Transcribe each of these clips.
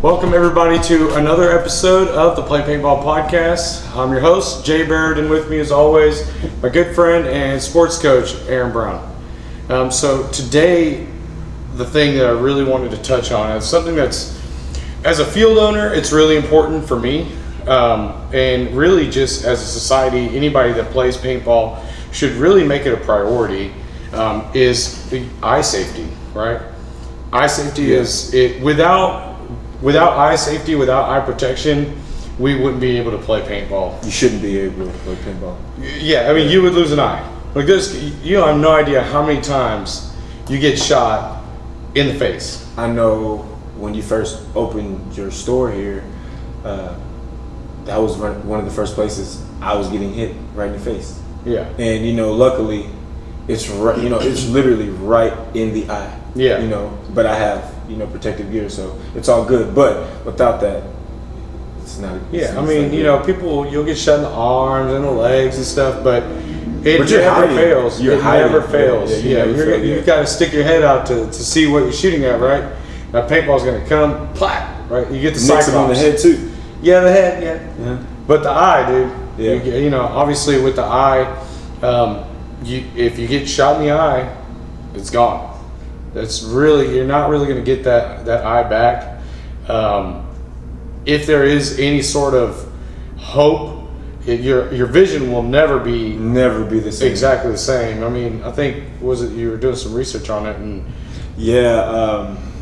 Welcome everybody to another episode of the Play Paintball podcast. I'm your host, Jay Baird, and with me as always, my good friend and sports coach, Aaron Brown. So today, the thing that I really wanted to touch on is something that's, as a field owner, it's really important for me. And really just as a society, anybody that plays paintball should really make it a priority, is the eye safety, right? Eye safety is it without eye safety, without eye protection, we wouldn't be able to play paintball. You shouldn't be able to play paintball. Yeah, I mean, you would lose an eye. Like this, you have no idea how many times you get shot in the face. I know when you first opened your store here, that was one of the first places I was getting hit right in the face. Yeah. And luckily, it's right. It's literally right in the eye. Yeah. But I have protective gear, so it's all good. But without that, it's not. Yeah, I mean, you'll get shot in the arms and the legs and stuff, but it never fails. It never fails. You got to stick your head out to see what you're shooting at, right? Now paintball's going to come, plat, right? You get the cyclops on the head too. Yeah, the head, yeah. But the eye, dude. Yeah. Obviously with the eye, if you get shot in the eye, it's gone. You're not really going to get that eye back. If there is any sort of hope, your vision will never be the same. Exactly the same. I mean, I think you were doing some research on it, and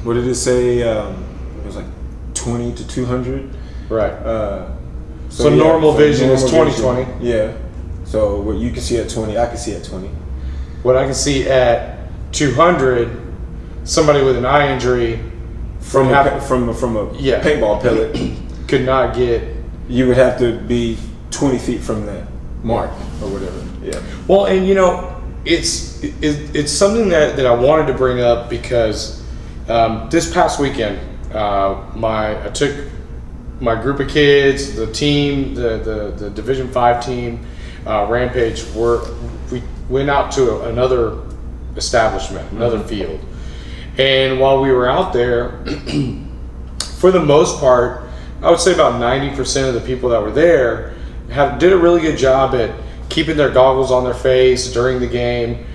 what did it say? It was like 20 to 200. Right. So normal vision is 20/20. Yeah. So what you can see at 20, I can see at 20. What I can see at 200. Somebody with an eye injury from a paintball pellet could not get. You would have to be 20 feet from that mark or whatever. Yeah. Well, and it's something that I wanted to bring up because this past weekend, I took my group of kids, the team, the Division 5 team, Rampage. We went out to another establishment, another field. And while we were out there, for the most part, I would say about 90% of the people that were there did a really good job at keeping their goggles on their face during the game,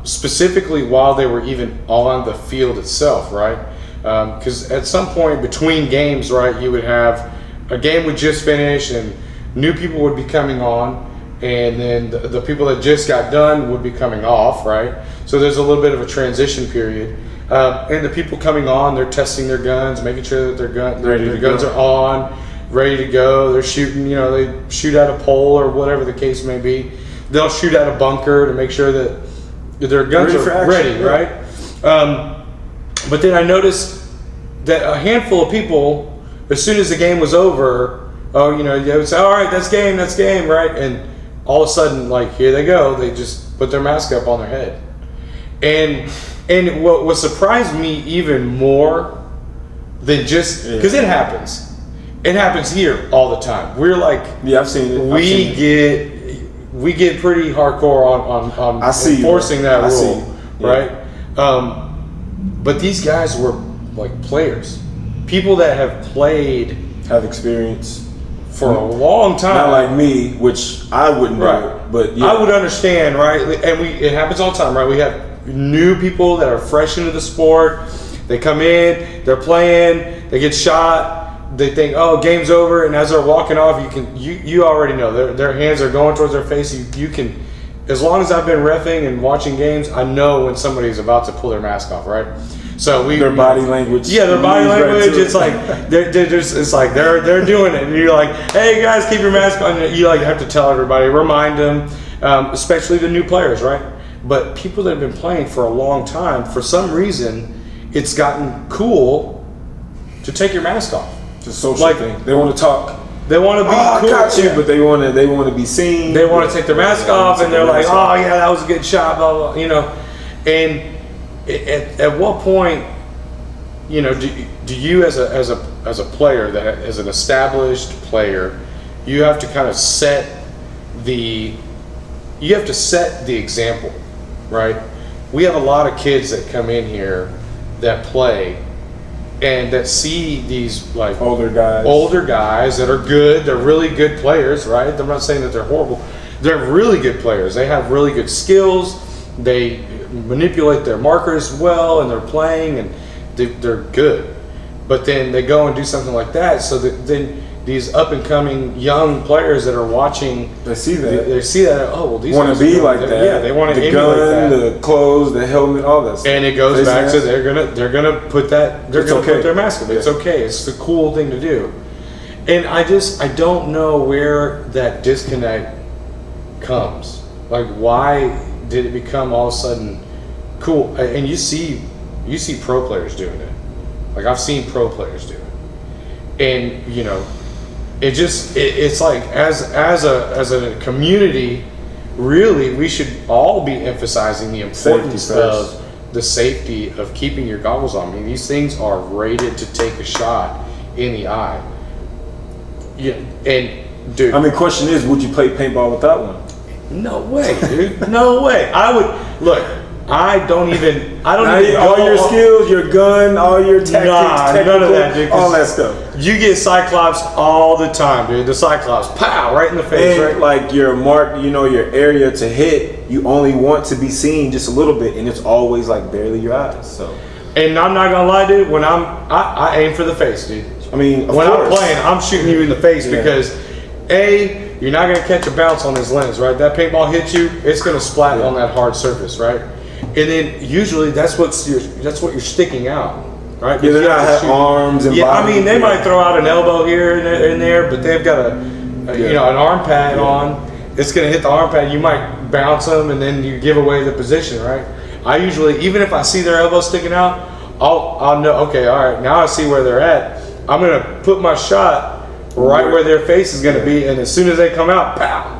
specifically while they were even on the field itself, right? Because at some point between games, right, you would have a game would just finish and new people would be coming on, and then the people that just got done would be coming off, right? So there's a little bit of a transition period. And the people coming on, they're testing their guns, making sure that their guns are on, ready to go. They're shooting, they shoot at a pole or whatever the case may be. They'll shoot at a bunker to make sure that their guns are ready, right? But then I noticed that a handful of people, as soon as the game was over, they would say, all right, that's game, right? And all of a sudden, here they go. They just put their mask up on their head. And what surprised me even more than just because it happens here all the time. We're I've seen it. We get pretty hardcore on enforcing that rule, right? But these guys were players, people that have experience for a long time. Not like me, which I wouldn't do it, but I would understand, right? And it happens all the time, right? We have new people that are fresh into the sport. They come in, they're playing, they get shot, they think, oh, game's over, and as they're walking off, you already know their hands are going towards their face. You can, as long as I've been reffing and watching games, I know when somebody's about to pull their mask off, right? So their body language. Yeah, their body language. It's they're doing it, and you're like, hey guys, keep your mask on. You have to tell everybody, remind them, especially the new players, right? But people that have been playing for a long time, for some reason, it's gotten cool to take your mask off. It's a social thing. They want to talk. They want to be cool. I got you, but they want to be seen. They want to take their mask off, and they're like, oh yeah, that was a good shot, blah blah. And at what point, do you as a player as an established player, you have to kind of set the example. Right? We have a lot of kids that come in here that play, and that see these like older guys that are good. They're really good players, right? I'm not saying that they're horrible. They're really good players. They have really good skills. They manipulate their markers well, and they're playing, and they're good. But then they go and do something like that, so that then these up and coming young players that are watching, they see that. They see that. Oh well, these want to be like that. Yeah, they want to the emulate gun, that. the clothes, the helmet, all that stuff. And it goes back to they're gonna put that. They're gonna put their mask up. It's okay. It's the cool thing to do. And I don't know where that disconnect comes. Like, why did it become all of a sudden cool? And you see pro players doing it. Like, I've seen pro players do it, and it's like as a community, really, we should all be emphasizing the importance of the safety of keeping your goggles on. I mean, these things are rated to take a shot in the eye. Yeah, and dude, I mean, question is, would you play paintball without one? No way, dude. No way. I would look. I don't even all your skills, your gun, all your tactics, none of that, dude, all that stuff. You get Cyclops all the time, dude. The Cyclops, pow, right in the face, and right? Like your mark, your area to hit, you only want to be seen just a little bit, and it's always like barely your eyes. So, and I'm not gonna lie, dude. When I aim for the face, dude. I mean, when I'm playing, I'm shooting you in the face because you're not gonna catch a bounce on this lens, right? That paintball hits you, it's gonna splat on that hard surface, right? And then usually that's what you're sticking out, right? Yeah, they have arms and body. I mean, they might throw out an elbow here and there, but they've got an arm pad on. It's gonna hit the arm pad. You might bounce them, and then you give away the position, right? I usually, even if I see their elbow sticking out, I'll know. Okay, all right, now I see where they're at. I'm gonna put my shot right where their face is gonna be, and as soon as they come out, pow,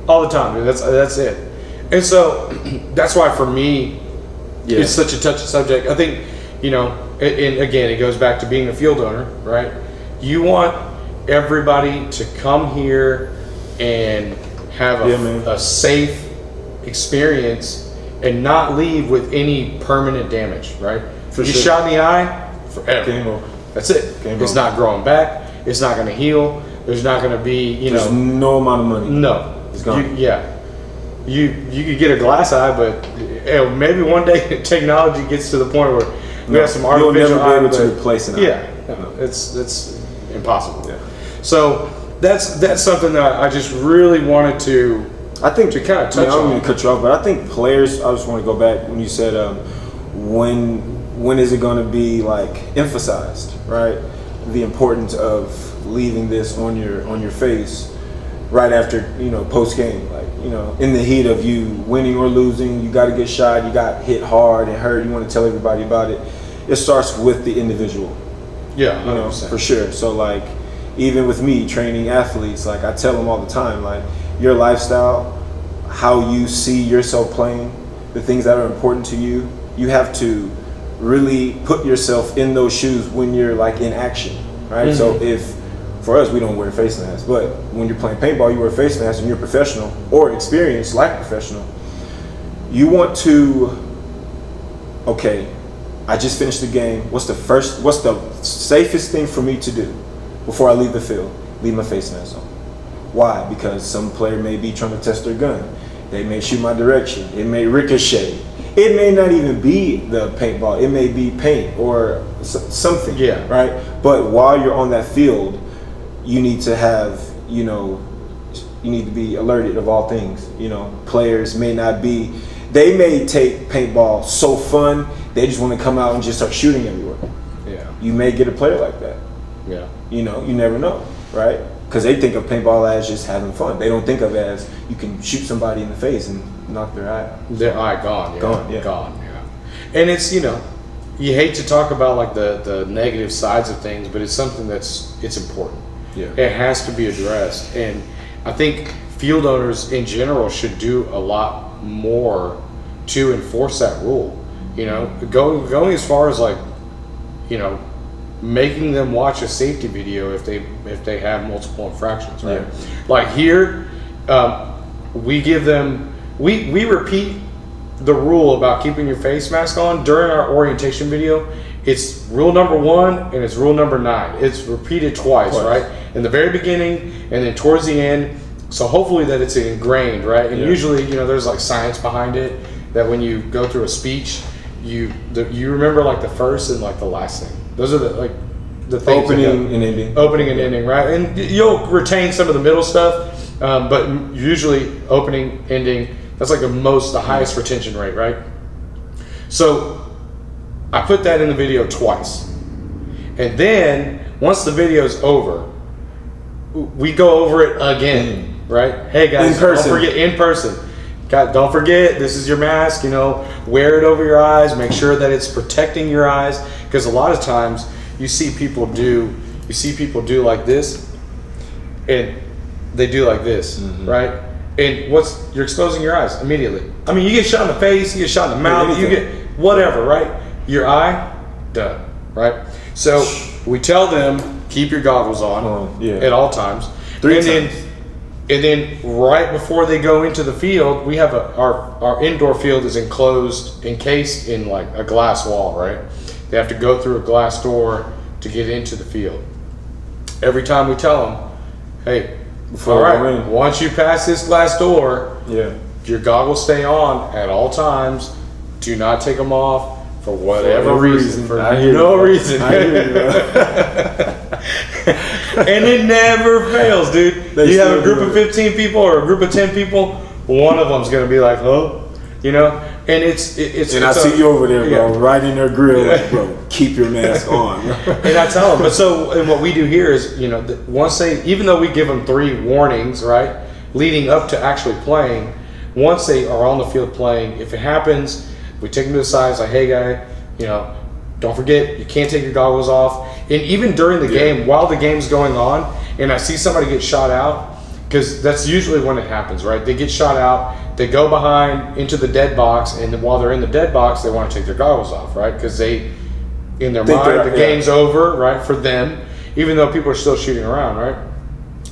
all the time, dude. That's it. And so that's why for me, it's such a touchy subject. I think, and again, it goes back to being a field owner, right? You want everybody to come here and have a safe experience and not leave with any permanent damage, right? You shot in the eye, forever. That's it. It's not growing back. It's not going to heal. There's not going to be, There's no amount of money. No. It's gone. You could get a glass eye, but maybe one day technology gets to the point where we have some artificial eye. You'll never be able to replace an eye. Yeah, it's impossible. Yeah. So that's something that I just really wanted to. I think to kind of touch on. I don't mean to cut you off, but I think players. I just want to go back when you said when is it going to be like emphasized, right? The importance of leaving this on your face right after post game, like in the heat of you winning or losing, you got to get shot, you got hit hard and hurt, you want to tell everybody about it. It starts with the individual. Yeah, 100%. For sure. So like even with me training athletes, like I tell them all the time, like your lifestyle, how you see yourself playing, the things that are important to you, you have to really put yourself in those shoes when you're like in action, right? Mm-hmm. So if for us, we don't wear face masks, but when you're playing paintball, you wear face masks and you're professional or experienced like a professional. You want to, okay, I just finished the game. What's the safest thing for me to do before I leave the field? Leave my face mask on. Why? Because some player may be trying to test their gun. They may shoot my direction. It may ricochet. It may not even be the paintball. It may be paint or something, right? But while you're on that field, you need to have, you need to be alerted of all things. Players may not be, they may take paintball so fun, they just want to come out and just start shooting everywhere. Yeah. You may get a player like that. Yeah. You never know, right? Because they think of paintball as just having fun. They don't think of it as you can shoot somebody in the face and knock their eye out. Their eye gone. Gone. And it's, you hate to talk about like the negative sides of things, but it's something it's important. Yeah. It has to be addressed. And I think field owners in general should do a lot more to enforce that rule. Going as far as like, making them watch a safety video if they have multiple infractions, right? Yeah. Like here, we give them, we repeat the rule about keeping your face mask on during our orientation video it's rule number 1 and it's rule number 9. It's repeated twice, right? In the very beginning and then towards the end. So hopefully that it's ingrained, right? And usually, there's like science behind it, that when you go through a speech, you remember like the first and like the last thing. Those are the things. Opening and ending. Opening and ending, right? And you'll retain some of the middle stuff, but usually opening, ending, that's like the highest retention rate, right? So I put that in the video twice. And then once the video's over, we go over it again, right? Hey guys, in person. Don't forget, in person. Don't forget, this is your mask, wear it over your eyes, make sure that it's protecting your eyes, because a lot of times you see people do like this, and they do like this, right? And you're exposing your eyes immediately. I mean, you get shot in the face, you get shot in the mouth, you get whatever, right? Your eye, done, right? So we tell them, keep your goggles on at all times. 3 times. And then right before they go into the field, we have our indoor field is encased in like a glass wall, right? They have to go through a glass door to get into the field. Every time we tell them, hey, all right, once you pass this glass door, your goggles stay on at all times. Do not take them off for whatever reason. For no reason. I hear you, bro. And it never fails, dude. You have a group of 15 people or a group of 10 people, one of them's gonna be like, oh, and it's and I see you over there, bro, right in their grill, like, bro, keep your mask on. And I tell them, and what we do here is, once even though we give them 3 warnings, right, leading up to actually playing, once they are on the field playing, if it happens, we take them to the side, it's like, hey guy, don't forget, you can't take your goggles off. And even during the game, while the game's going on, and I see somebody get shot out, because that's usually when it happens, right? They get shot out, they go behind into the dead box, and while they're in the dead box, they want to take their goggles off, right? Because in their mind, the game's over, right, for them, even though people are still shooting around, right?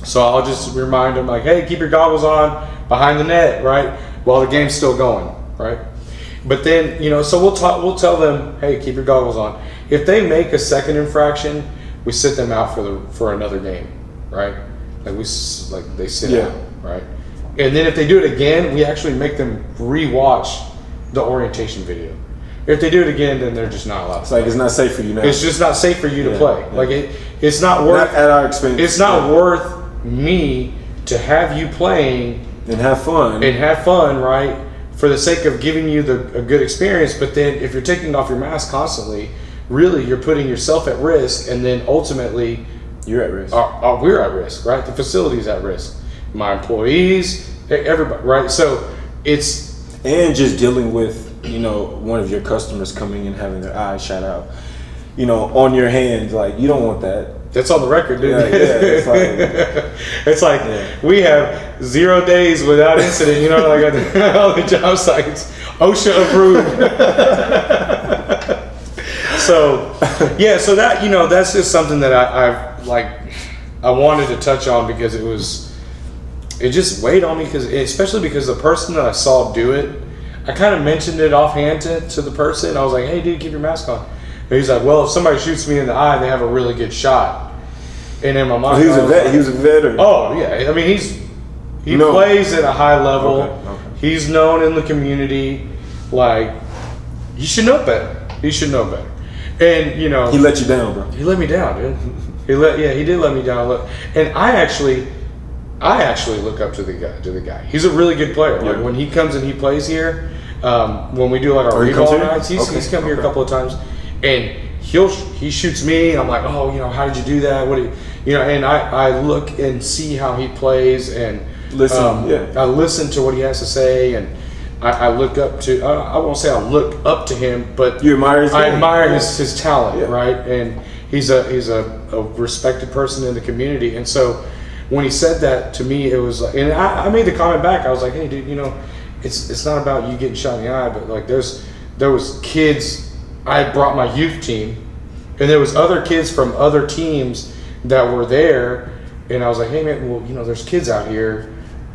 So I'll just remind them, like, hey, keep your goggles on behind the net, right, while the game's still going, right? But then, so we'll tell them, hey, keep your goggles on. If they make a second infraction, we sit them out for another game, right? Like they sit out, right? And then if they do it again, we actually make them re-watch the orientation video. If they do it again, then they're just not allowed. It's like it's not safe for you now. It's just not safe for you to play. Like it's not worth at our expense. It's not worth me to have you playing and have fun, right? For the sake of giving you a good experience, but then if you're taking off your mask constantly, really you're putting yourself at risk, and then ultimately you're at risk. We're at risk, right? The facility's at risk. My employees, everybody, right? So and just dealing with one of your customers coming and having their eyes shot out, on your hands, like you don't want that. That's on the record, dude. It's like we have 0 days without incident. Like all the job sites, OSHA approved. So that that's just something that I wanted to touch on, because it just weighed on me, especially because the person that I saw do it, I kind of mentioned it offhand to the person. I was like, hey dude, keep your mask on. And he's like, well, if somebody shoots me in the eye, they have a really good shot. And in my mind, he was a veteran. Oh yeah, I mean he plays at a high level. Okay. He's known in the community. Like, he should know better. And he let you down, bro. He let me down, dude. He did let me down. And I actually look up to the guy. He's a really good player. Like when he comes and he plays here, when we do like our reball nights, he's come here a couple of times, and he shoots me. I'm like, oh, how did you do that? What do you, and I look and see how he plays, and listen. I listen to what he has to say, and I look up to. I won't say I look up to him, but you admire his game. I admire his talent, right? And he's a respected person in the community, and so when he said that to me, it was like, and I made the comment back. I was like, hey, dude, it's not about you getting shot in the eye, but like there was kids. I brought my youth team, and there was other kids from other teams that were there, and I was like, hey man, well, there's kids out here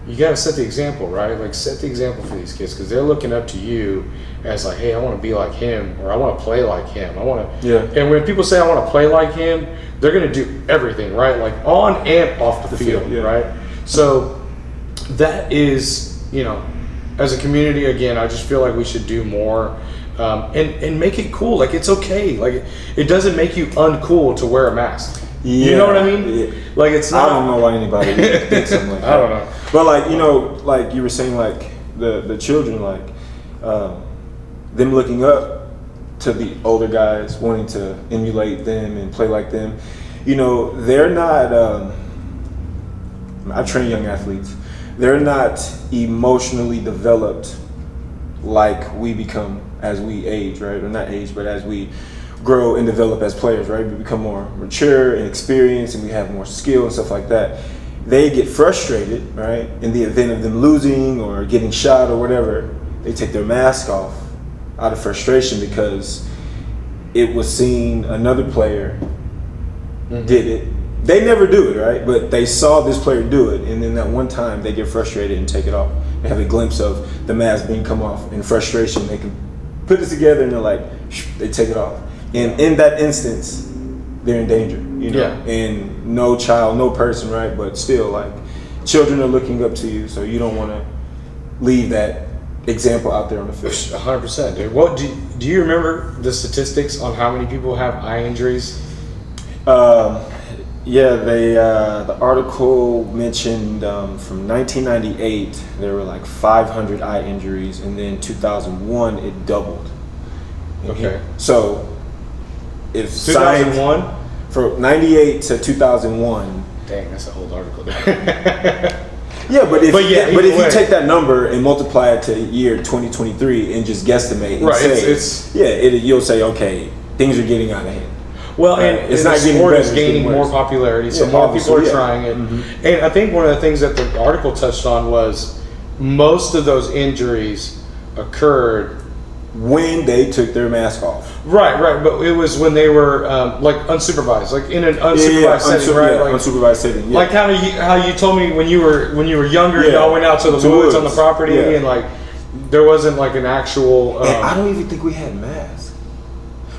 you got to set the example, right? Like, set the example for these kids because they're looking up to you as like, hey, I want to be like him, or I want to play like him. I want to. Yeah. And when people say I want to play like him, they're going to do everything, right? Like on and off the field, yeah. right? So that is, as a community, again, I just feel like we should do more. And make it cool. Like, it's okay. Like, it doesn't make you uncool to wear a mask. Yeah. You know what I mean? Yeah. Like, it's not. I don't know why anybody thinks something like that. I don't know. But like, like you were saying, like the children, like them looking up to the older guys, wanting to emulate them and play like them. They're not. I train young athletes. They're not emotionally developed like we become as we age, right? Or not age, but as we grow and develop as players, right? We become more mature and experienced, and we have more skill and stuff like that. They get frustrated, right? In the event of them losing or getting shot or whatever, they take their mask off out of frustration because it was seen another player did it. They never do it, right? But they saw this player do it, and then that one time they get frustrated and take it off. They have a glimpse of the mask being come off in frustration. They can put it together and they're like, they take it off. And in that instance, they're in danger, Yeah. And no child, no person, right? But still, like, children are looking up to you, so you don't want to leave that example out there on the field. 100%, dude. What do you remember the statistics on how many people have eye injuries? Yeah, the article mentioned from 1998 there were like 500 eye injuries, and then 2001 it doubled. Okay. So if 2001 from 98 to 2001. Dang, that's a whole article. Yeah, but if you take that number and multiply it to year 2023 and just guesstimate, and right? say, you'll say, okay, things are getting out of hand. Well, and it's the not getting sport better, is gaining more popularity, so more people are trying it. Mm-hmm. And I think one of the things that the article touched on was most of those injuries occurred when they took their mask off. Right. But it was when they were like unsupervised, like in an unsupervised setting, right? Yeah, like, unsupervised setting. Yeah. Like how you told me when you were younger, y'all went out to the woods on the property, and like there wasn't like an actual. And I don't even think we had masks.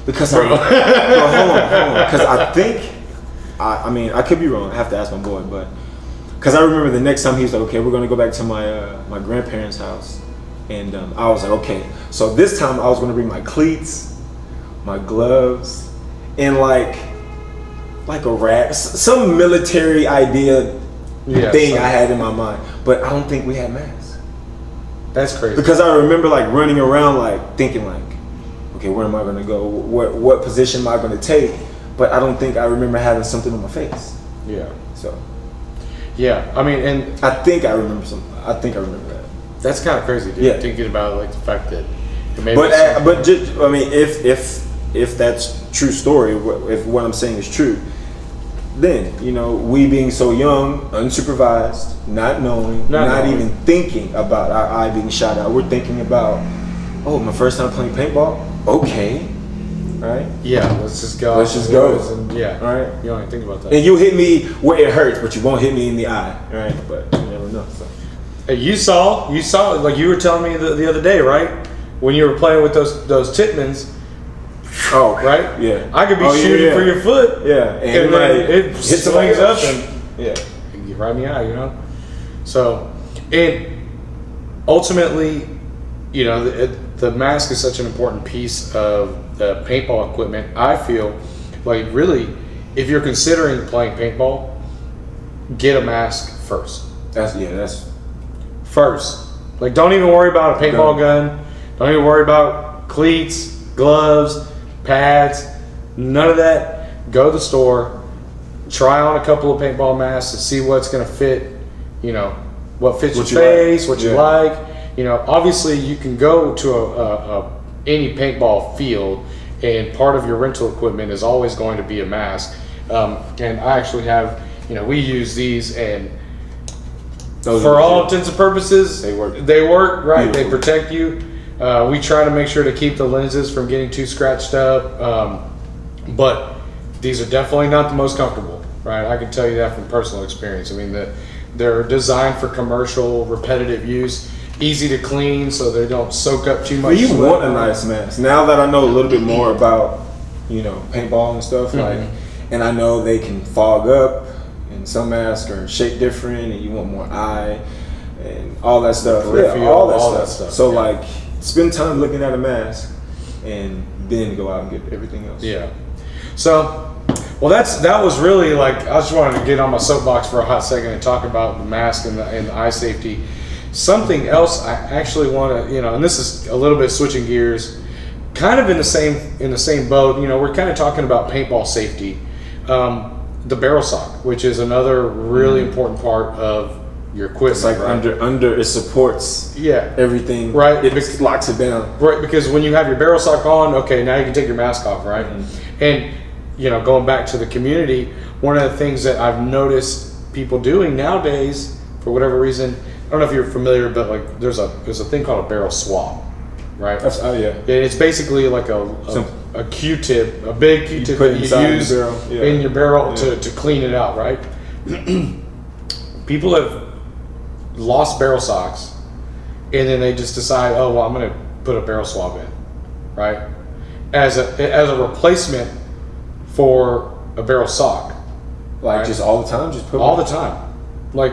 Because hold on. Because I think, I could be wrong. I have to ask my boy, but because I remember the next time he was like, "Okay, we're gonna go back to my grandparents' house," and I was like, "Okay." So this time I was gonna bring my cleats, my gloves, and like a rack, some military idea thing I had in my mind. But I don't think we had masks. That's crazy. Because I remember like running around like thinking like, okay, where am I going to go? What position am I going to take? But I don't think I remember having something on my face. Yeah. So. Yeah, I mean, and I think I remember something. I think I remember that. That's kind of crazy, dude. Yeah. Thinking about like the fact that. But just, I mean, if that's true story, if what I'm saying is true, then we being so young, unsupervised, not knowing, not even thinking about our eye being shot out, we're thinking about, oh, my first time playing paintball. Okay, right? Yeah, let's just go. And, yeah, all right. You don't even think about that. And you hit me where it hurts, but you won't hit me in the eye, right? But you never know. So. Hey, you saw, like you were telling me the other day, right? When you were playing with those Titmans. Oh, right. Yeah. I could be shooting for your foot. Yeah, and then it swings up and yeah, you get right in the eye, So, and ultimately, the mask is such an important piece of the paintball equipment. I feel like really, if you're considering playing paintball, get a mask first. That's first. Like, don't even worry about a paintball gun. Don't even worry about cleats, gloves, pads, none of that. Go to the store, try on a couple of paintball masks to see what's going to fit, what fits your face, what you like. Obviously you can go to any paintball field, and part of your rental equipment is always going to be a mask. And I actually have, we use these, and for all intents and purposes, they work, right? Beautiful. They protect you. We try to make sure to keep the lenses from getting too scratched up, but these are definitely not the most comfortable, right? I can tell you that from personal experience. I mean, They're designed for commercial, repetitive use, easy to clean, so they don't soak up too much. But you sweat. want a nice mask. Now that I know a little bit more about, paintball and stuff, and I know they can fog up, and some masks are shaped different, and you want more eye, and all that stuff. All that stuff. So spend time looking at a mask, and then go out and get everything else. Yeah. So, well, that was really I just wanted to get on my soapbox for a hot second and talk about the mask and the eye safety. Something else I actually want to, and this is a little bit switching gears, kind of in the same boat. We're kind of talking about paintball safety. The barrel sock, which is another really important part of your equipment. It's like under it supports everything. Right. It locks it down. Right, because when you have your barrel sock on, okay, now you can take your mask off, right? And going back to the community, one of the things that I've noticed people doing nowadays, for whatever reason, I don't know if you're familiar, but there's a thing called a barrel swab, right? It's basically like a Q-tip, a big Q-tip that you use in your barrel to clean it out, right? People have lost barrel socks, and then they just decide, oh well, I'm going to put a barrel swab in, right? As a replacement for a barrel sock, just all the time, just put all the time.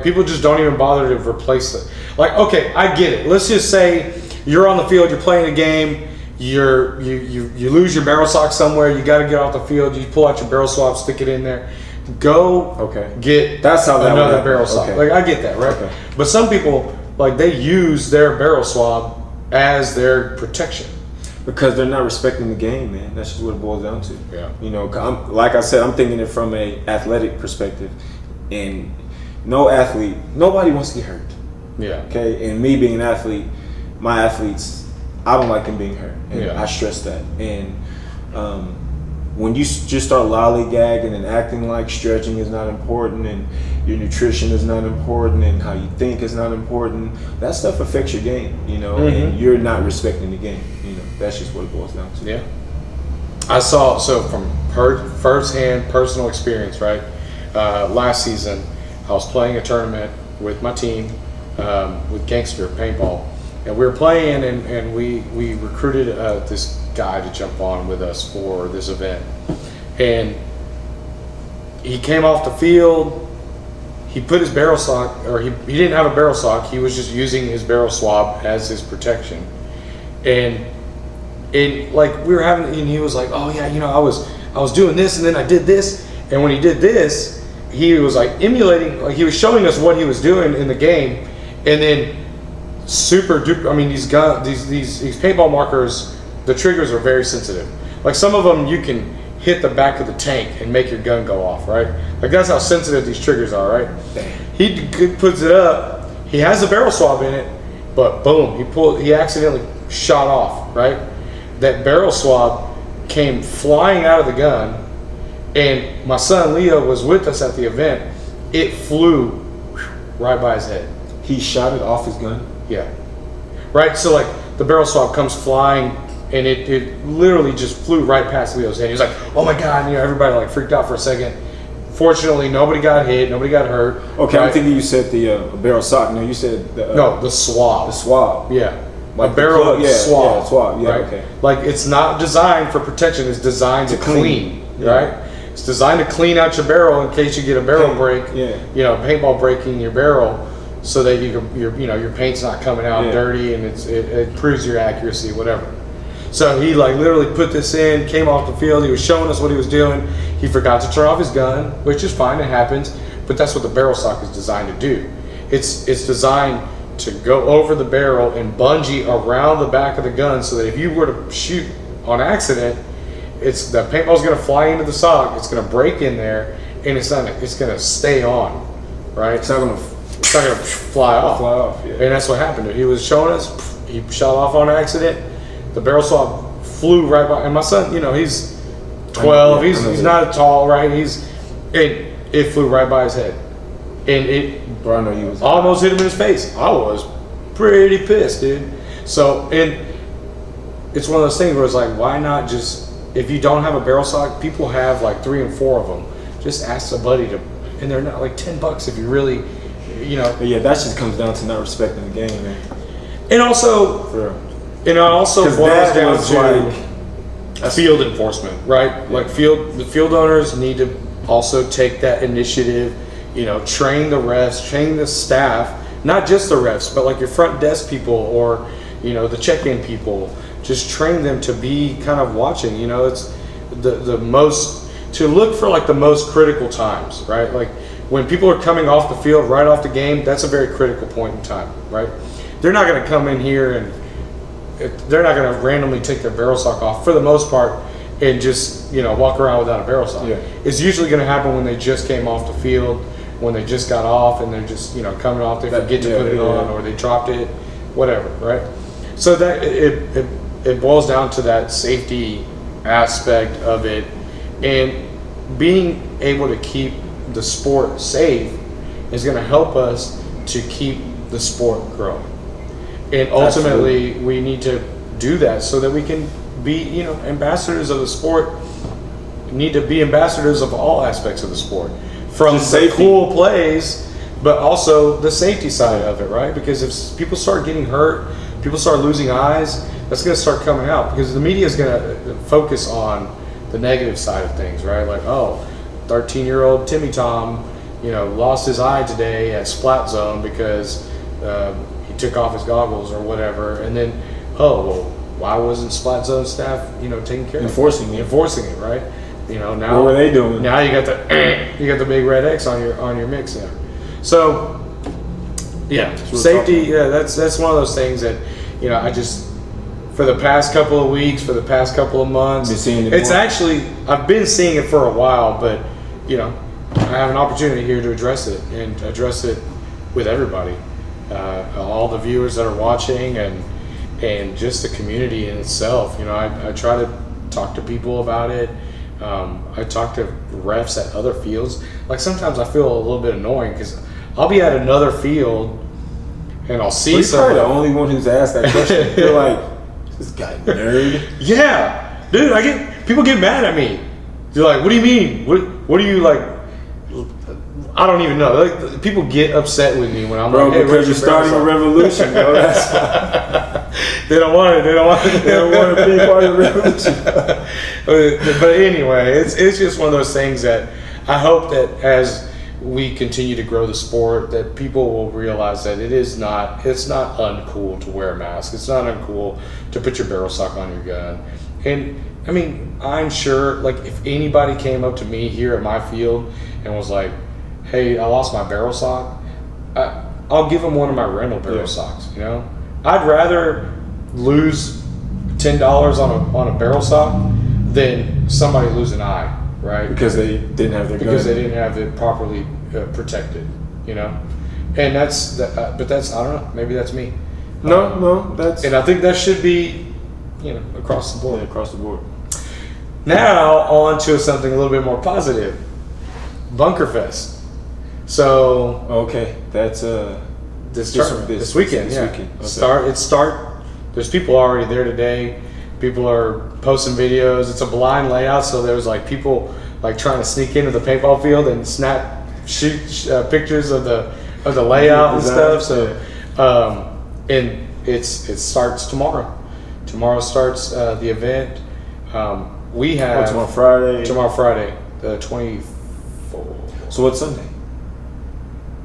People just don't even bother to replace it. Okay, I get it. Let's just say you're on the field, you're playing a game, you lose your barrel sock somewhere, you got to get off the field, you pull out your barrel swab, stick it in there. Go get that's how another barrel swab. I get that, right? Okay. But some people they use their barrel swab as their protection because they're not respecting the game, man. That's just what it boils down to. Yeah. Like I said, I'm thinking it from a athletic perspective, and no athlete, nobody wants to get hurt. Yeah. Okay. And me being an athlete, my athletes, I don't like them being hurt, and I stress that. And when you just start lollygagging and acting like stretching is not important and your nutrition is not important and how you think is not important, that stuff affects your game, and you're not respecting the game. That's just what it boils down to. Yeah. I saw, so from first-hand personal experience, right? Last season, I was playing a tournament with my team, with Gangster Paintball, and we were playing, and we recruited this guy to jump on with us for this event, and he came off the field. He put his barrel sock, or he didn't have a barrel sock. He was just using his barrel swab as his protection, and we were having, and he was like, oh yeah, I was doing this, and then I did this, and when he did this, he was emulating, he was showing us what he was doing in the game, and then super duper. I mean, these paintball markers, the triggers are very sensitive. Some of them you can hit the back of the tank and make your gun go off, right? That's how sensitive these triggers are, right? He puts it up. He has a barrel swab in it, but boom, he accidentally shot off, right? That barrel swab came flying out of the gun, and my son Leo was with us at the event. It flew right by his head. He shot it off his gun? Yeah. Right? So the barrel swab comes flying, and it literally just flew right past Leo's head. He was like, oh my God, everybody freaked out for a second. Fortunately, nobody got hit, nobody got hurt. Okay, right? I'm thinking you said the barrel sock. No, you said the swab. The swab. Yeah. A barrel swab. Yeah, swab. Yeah, right? Okay. It's not designed for protection. It's designed to clean. Right? It's designed to clean out your barrel in case you get a barrel break. Yeah. Paintball breaking your barrel, so that your paint's not coming out dirty, and it improves your accuracy, whatever. So he literally put this in, came off the field. He was showing us what he was doing. He forgot to turn off his gun, which is fine. It happens. But that's what the barrel sock is designed to do. It's designed to go over the barrel and bungee around the back of the gun, so that if you were to shoot on accident, the paintball's going to fly into the sock. It's going to break in there, and it's going to stay on, right? It's not going to fly off. Yeah. And that's what happened. He was showing us. He shot off on accident. The barrel swab flew right by. And my son, he's 12. He's not tall, right? It flew right by his head, and it Bro, I know you was almost hit him in his face. I was pretty pissed, dude. So, and it's one of those things where it's why not just, if you don't have a barrel sock, people have 3 and 4 of them. Just ask somebody to, and they're not $10 if you really, you know. But yeah, that just comes down to not respecting the game, man. And also, For real. it also 'Cause boils that down was to field enforcement, right? Like the field owners need to also take that initiative, you know, train the refs, train the staff, not just the refs, but like your front desk people or, you know, the check-in people. Just train them to be kind of watching, you know, it's the most, to look for like the most critical times, right? Like when people are coming off the field right off the game, that's a very critical point in time, right? They're not going to come in here and they're not going to randomly take their barrel sock off for the most part and just, you know, walk around without a barrel sock. Yeah. It's usually going to happen when they just came off the field, when they just got off and they're just, you know, coming off, they forget to put it on or they dropped it, whatever, right? So that it boils down to that safety aspect of it, and being able to keep the sport safe is going to help us to keep the sport growing. And ultimately, we need to do that so that we can be, you know, ambassadors of the sport. Need to be ambassadors of all aspects of the sport, from the cool plays, but also the safety side of it, right? Because if people start getting hurt, people start losing eyes, that's going to start coming out because the media is going to focus on the negative side of things, right? Like, oh, 13-year-old Timmy Tom, you know, lost his eye today at Splat Zone because he took off his goggles or whatever, and then, oh, well, why wasn't Splat Zone staff, you know, taking care of enforcing it, right? You know, now what were they doing? Now you got the big red X on your mix there. So, yeah, safety. Yeah, that's one of those things that, you know, I just, for the past couple of weeks, for the past couple of months, it's actually, I've been seeing it for a while, but, you know, I have an opportunity here to address it and address it with everybody, all the viewers that are watching and just the community in itself. You know, I try to talk to people about it. I talk to refs at other fields. Like sometimes I feel a little bit annoying because I'll be at another field and I'll see someone. You're probably the only one who's asked that question. You're like, this guy nerd. Yeah, dude. People get mad at me. They're like, "What do you mean? What do you like?" I don't even know. Like, people get upset with me when I'm like, "Hey, because you're starting a revolution, bro." That's why. They don't want it. They don't want to be part of the revolution. But anyway, it's just one of those things that I hope that as we continue to grow the sport, that people will realize that it's not uncool to wear a mask. It's not uncool to put your barrel sock on your gun. And I mean, I'm sure, like, if anybody came up to me here at my field and was like, "Hey, I lost my barrel sock," I'll give them one of my rental barrel socks. You know, I'd rather lose $10 on a barrel sock than somebody lose an eye. Right, because they didn't have their gun. Because they didn't have it properly protected, you know, and that's but that's, I don't know, maybe that's me. No, that's, and I think that should be, you know, across the board. Yeah, across the board. Now on to something a little bit more positive, Bunkerfest. So okay, that's this weekend. This yeah, weekend. Okay. There's people already there today. People are posting videos. It's a blind layout, so there's like people like trying to sneak into the paintball field and shoot pictures of the layout and stuff. So, and it starts tomorrow. Tomorrow starts the event. We have tomorrow Friday. Tomorrow Friday, the 24th. So what's Sunday?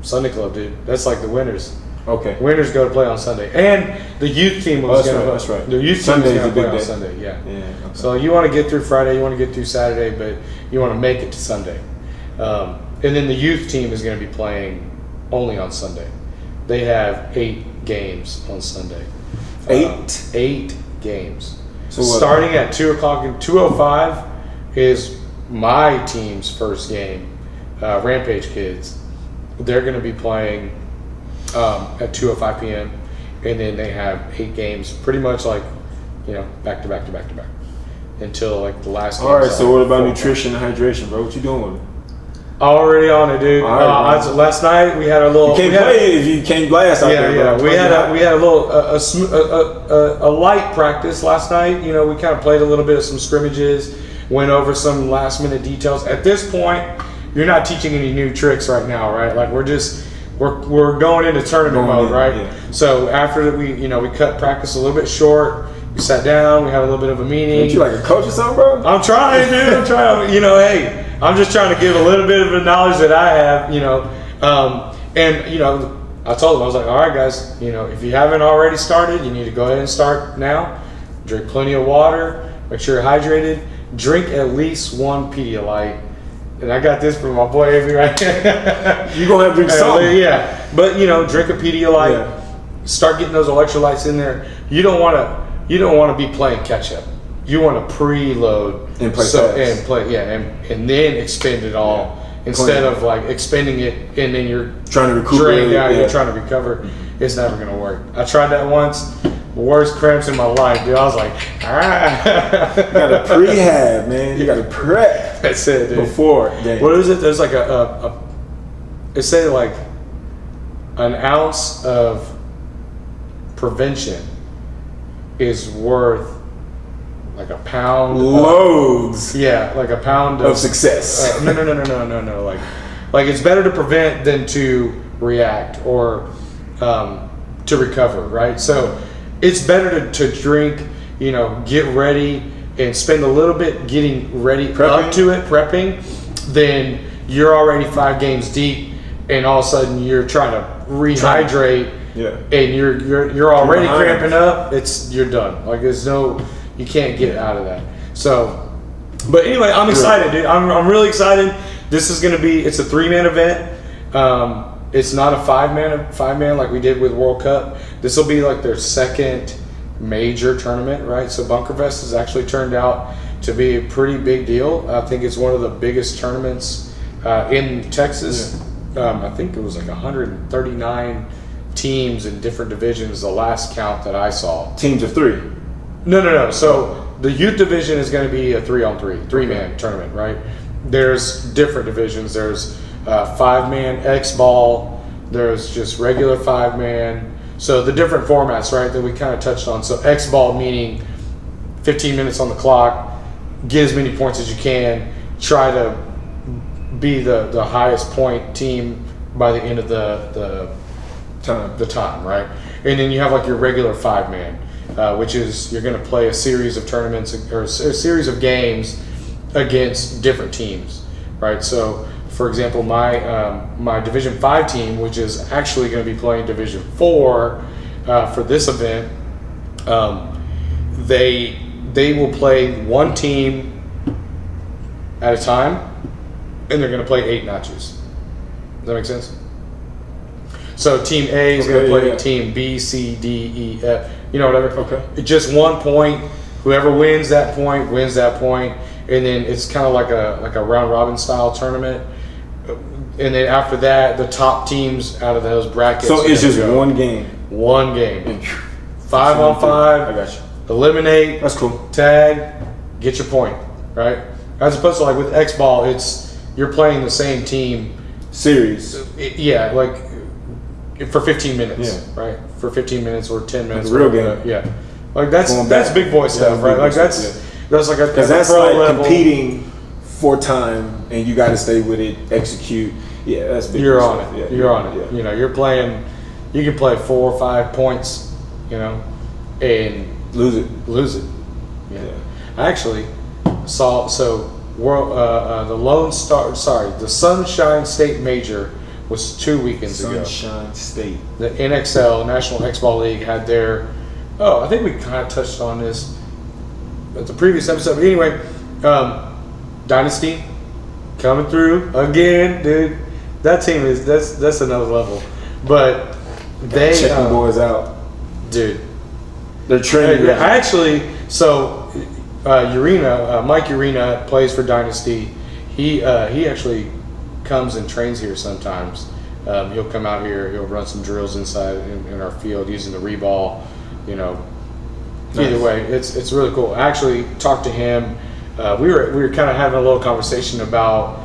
Sunday Club, dude. That's like the winners. Okay. Winners go to play on Sunday, and the youth team was going to. That's right. The youth team is going to play on Sunday. Yeah. Okay. So you want to get through Friday, you want to get through Saturday, but you want to make it to Sunday. And then the youth team is going to be playing only on Sunday. They have 8 games on Sunday. 8 games. So starting at 2:00 and 2:05 is my team's first game. Rampage Kids. They're going to be playing at 2:05 p.m. and then they have 8 games, pretty much like, you know, back to back to back to back until like the last game. All right, so what about nutrition and hydration, bro? What you doing with it? Already on it, dude. Last night we had a little. You can't play if you can't blast out there, bro. Yeah, we had a little a light practice last night. You know, we kind of played a little bit of some scrimmages, went over some last minute details. At this point, you're not teaching any new tricks right now, right? Like we're we're going into tournament mode, right? Yeah. So after we cut practice a little bit short. We sat down. We had a little bit of a meeting. Ain't you like a coach or something, bro? I'm trying, dude. I'm trying. Hey, I'm just trying to give a little bit of the knowledge that I have. I told them, I was like, all right, guys. If you haven't already started, you need to go ahead and start now. Drink plenty of water. Make sure you're hydrated. Drink at least one Pedialyte. And I got this from my boy Avery right here. You're going to have to drink something. Yeah. But, drink a Pedialyte. Yeah. Start getting those electrolytes in there. You don't want to be playing catch up. You want to preload and play fast. And then expend it all instead of like expending it and then you're trying to recuperate. You're trying to recover. Mm-hmm. It's never gonna work. I tried that once. Worst cramps in my life, dude. I was like, You gotta prehab, man. You gotta prep. That's it, dude. Before game. What is it? There's like it said like an ounce of prevention is worth like a pound loads. Like a pound of success. No. Like it's better to prevent than to react or to recover, right? So it's better to drink, get ready and spend a little bit getting ready prepping, than you're already 5 games deep and all of a sudden you're trying to rehydrate. And you're already cramping up. You're done. Like you can't get out of that. So, but anyway, I'm excited, dude. I'm really excited. This is gonna be. It's a 3-man event. It's not a 5-man like we did with World Cup. This will be like their second major tournament, right? So Bunkerfest has actually turned out to be a pretty big deal. I think it's one of the biggest tournaments in Texas. I think it was like 139 teams in different divisions, the last count that I saw. Teams of 3? No. So the youth division is going to be a 3-man tournament, right? There's different divisions. There's 5-man X-ball. There's just regular 5-man. So the different formats, right, that we kind of touched on. So X-ball meaning 15 minutes on the clock, get as many points as you can, try to be the highest point team by the end of the time, right? And then you have like your regular 5-man, which is you're going to play a series of tournaments or a series of games against different teams, right? So, for example, my Division 5 team, which is actually going to be playing Division 4 for this event, they will play one team at a time, and they're going to play 8 matches. Does that make sense? So Team A is going to play Team B, C, D, E, F, whatever. Okay. Just 1 point. Whoever wins that point, and then it's kind of like a round robin style tournament. And then after that, the top teams out of those brackets. So it's just one game. 1 game. 5-on-5. I got you. Eliminate. That's cool. Tag. Get your point. Right. As opposed to like with X ball, you're playing the same team. Series. Like for 15 minutes. Right. For 15 minutes or 10 minutes. Like a real game. Like that's big boy stuff, right? Like that's like because that's pro like level. Competing for time and you got to stay with it, execute. Yeah, that's big. You're on it. Yeah, you're on it. Yeah. You're playing. You can play 4 or 5 points, and lose it. Yeah. I actually saw the Sunshine State Major was 2 weekends ago. Sunshine State. The NXL National X-Ball League had their. I think we kind of touched on this at the previous episode. But anyway, Dynasty coming through again, dude. That team that's another level. But they check the boys out, dude. They're training. Mike Urena plays for Dynasty. He actually comes and trains here sometimes. He'll come out here. He'll run some drills inside in our field using the reball. Nice. Either way, it's really cool. I actually talked to him. We were kind of having a little conversation about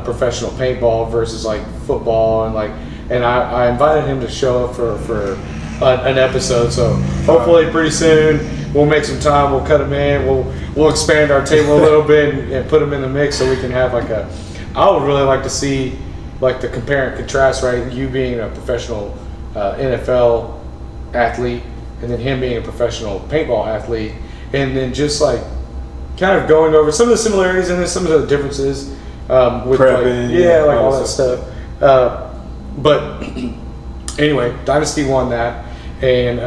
professional paintball versus like football and I invited him to show up for an episode. So hopefully pretty soon we'll make some time. We'll cut him in. We'll expand our table a little bit and put him in the mix so we can have I would really like to see like the compare and contrast, right? You being a professional NFL athlete, and then him being a professional paintball athlete, and then just like kind of going over some of the similarities and then some of the differences with prepping, like all that stuff. But anyway, Dynasty won that, and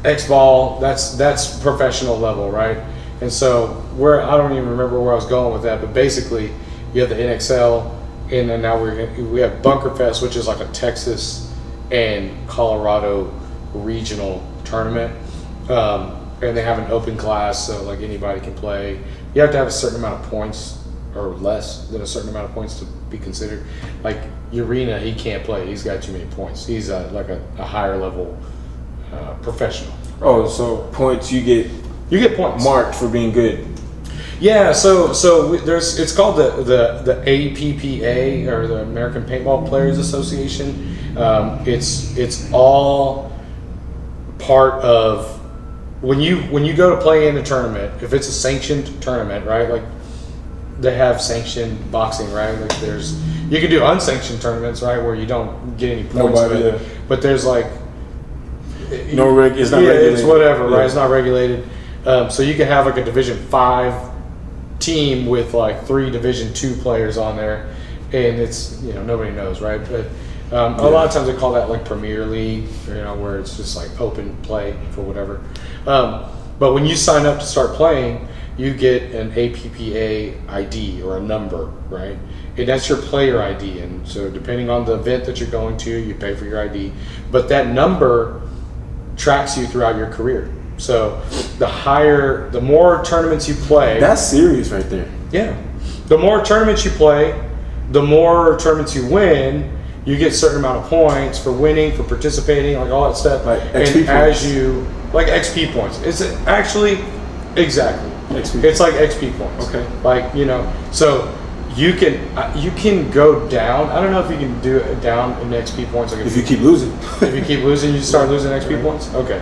X-Ball, that's professional level, right? And so I don't even remember where I was going with that, but basically you have the NXL, and then now we have Bunkerfest, which is like a Texas and Colorado regional tournament, and they have an open class, so like anybody can play. You have to have a certain amount of points or less than a certain amount of points to be considered. Like Urena, he can't play. He's got too many points. He's like a higher level professional. Oh, so points you get points marked for being good. Yeah, so it's called the APPA, or the American Paintball Players Association. It's all part of when you go to play in a tournament. If it's a sanctioned tournament, right? Like they have sanctioned boxing, right? Like you can do unsanctioned tournaments, right, where you don't get any points. But there's like it's not regulated. It's whatever, right? It's not regulated. So you can have like a Division 5 team with like 3 Division 2 players on there, and it's nobody knows, right? But a lot of times they call that like Premier League, where it's just like open play for whatever. But when you sign up to start playing, you get an APPA ID or a number, right? And that's your player ID. And so depending on the event that you're going to, you pay for your ID. But that number tracks you throughout your career. So the more tournaments you play. That's serious right there. Yeah. The more tournaments you play, the more tournaments you win, you get a certain amount of points for winning, for participating, like all that stuff. Like XP points. Like XP points. It's actually, exactly. XP. It's like XP points. Okay. Like, so you can go down. I don't know if you can do it down in XP points. Like if you keep losing. If you keep losing, you start losing XP points? Okay.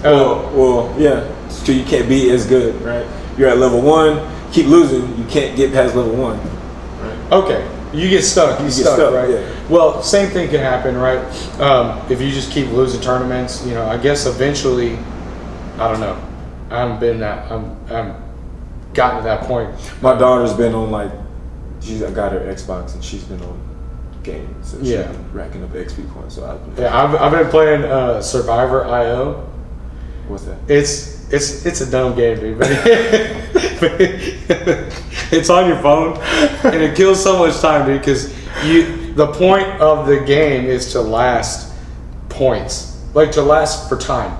Well, yeah. So you can't be as good, right? You're at level 1, keep losing, you can't get past level 1. Right? Okay. You get stuck. You get stuck, right? Yeah. Well, same thing can happen, right? If you just keep losing tournaments, I guess eventually, I don't know. I haven't been that. I'm gotten to that point. My daughter's been on I got her Xbox and she's been on games. So she's been racking up XP points. So I've been playing Survivor IO. What's that? It's a dumb game, dude. But it's on your phone, and it kills so much time, dude. Because the point of the game is to last points, like to last for time.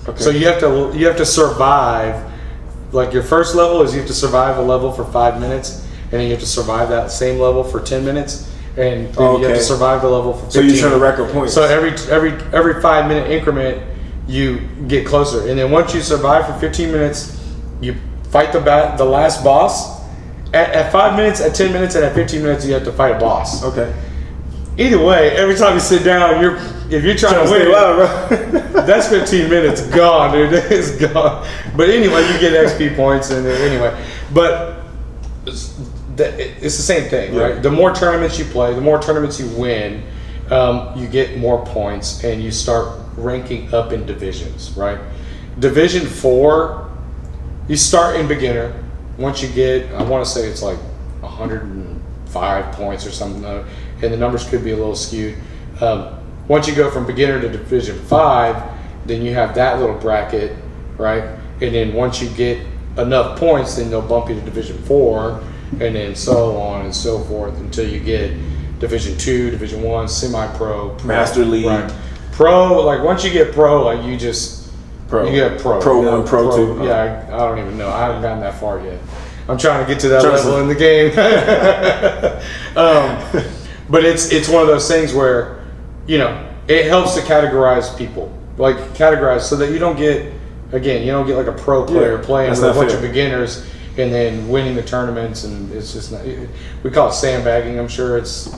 Okay. So you have to survive. Like your first level is you have to survive a level for 5 minutes, and then you have to survive that same level for 10 minutes, and then you have to survive the level for 15 minutes. So you're trying to rack up points. So every 5-minute increment, you get closer, and then once you survive for 15 minutes, you fight the last boss. At 5 minutes, at 10 minutes, and at 15 minutes, you have to fight a boss. Okay. Either way, every time you sit down, if you're trying to win, that's 15 minutes gone, dude. It's gone. But anyway, you get XP points, and anyway, but it's the same thing, right? The more tournaments you play, the more tournaments you win, you get more points, and you start ranking up in divisions, right? Division 4, you start in beginner. Once you get, I want to say it's like 105 points or something, and the numbers could be a little skewed. Once you go from beginner to Division 5, then you have that little bracket, right? And then once you get enough points, then they'll bump you to Division 4, and then so on and so forth until you get Division 2, Division 1, semi-pro, Master League. Right. Pro, like once you get pro, like you get pro. Pro 1, Pro 2. Yeah, I don't even know. I haven't gotten that far yet. I'm trying to get to that level in the game. But it's one of those things where, it helps to categorize people. Like categorize so that you don't get like a pro player playing with a bunch of beginners and then winning the tournaments, and it's just not, we call it sandbagging. I'm sure it's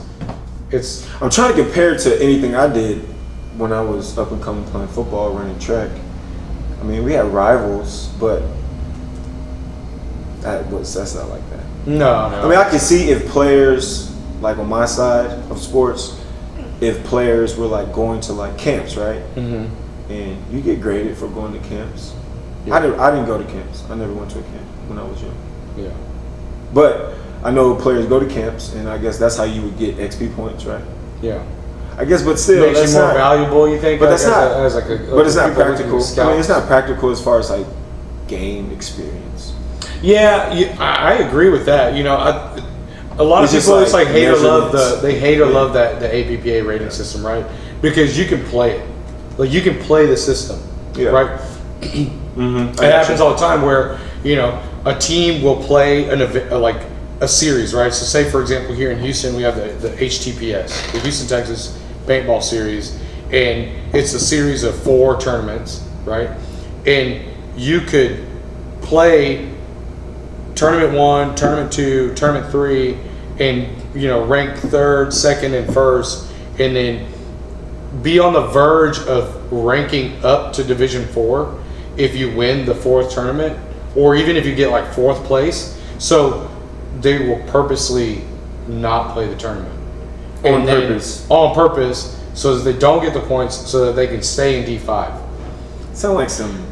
I'm trying to compare it to anything I did when I was up and coming playing football, running track. I mean, we had rivals, but that's not like that. No. I mean, I can see if players like on my side of sports, if players were like going to like camps, right? Mm-hmm. And you get graded for going to camps. Yeah. I didn't go to camps. I never went to a camp when I was young. Yeah. But I know players go to camps, and I guess that's how you would get XP points, right? Yeah. I guess, but still, Makes that's you more not valuable, you think? But that's not. As like a, but it's not people looking practical. to I mean, it's scout. not practical as far as like game experience. Yeah, I agree with that. You know, a lot It's of just people it's like hate or love measurements. love that the APPA rating system, right? Because you can play it, like you can play the system, Yeah. right? Mm-hmm. It happens all the time where a team will play an event, like a series, right? So, say for example, here in Houston, we have the HTPS, the Houston Texas Paintball Series, and it's a series of 4 tournaments, right? And you could play tournament 1, tournament 2, tournament 3, and rank 3rd, 2nd, and 1st, and then be on the verge of ranking up to Division 4 if you win the 4th tournament, or even if you get like 4th place. So they will purposely not play the tournament On purpose, so that they don't get the points, so that they can stay in D5. Sound like some